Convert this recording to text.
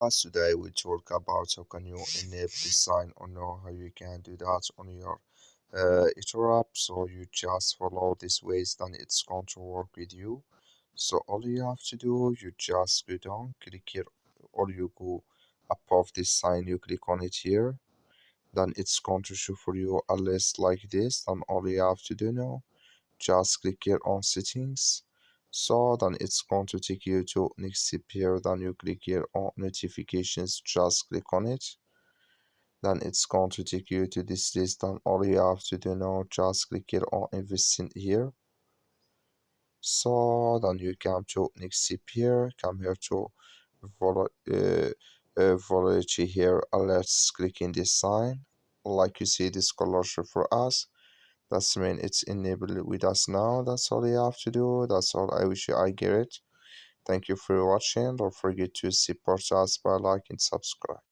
Today we talk about how can you enable design or know how you can do that on your eToro app. So you just follow these ways, then it's going to work with you. So all you have to do, you just go down, click here, or you go above this sign, you click on it here. Then it's going to show for you a list like this. Then all you have to do now, just click here on settings. So then it's going to take you to next step here. Then you click here on notifications, just click on it. Then it's going to take you to this list. Then all you have to do now, just click here on investing here. So then you come to next step here, come here to vol volatility here. Let's click in this sign. Like you see this color for us. That's mean it's enabled with us now. That's all you have to do. That's all. I wish you I get it. Thank you for watching. Don't forget to support us by liking and subscribe.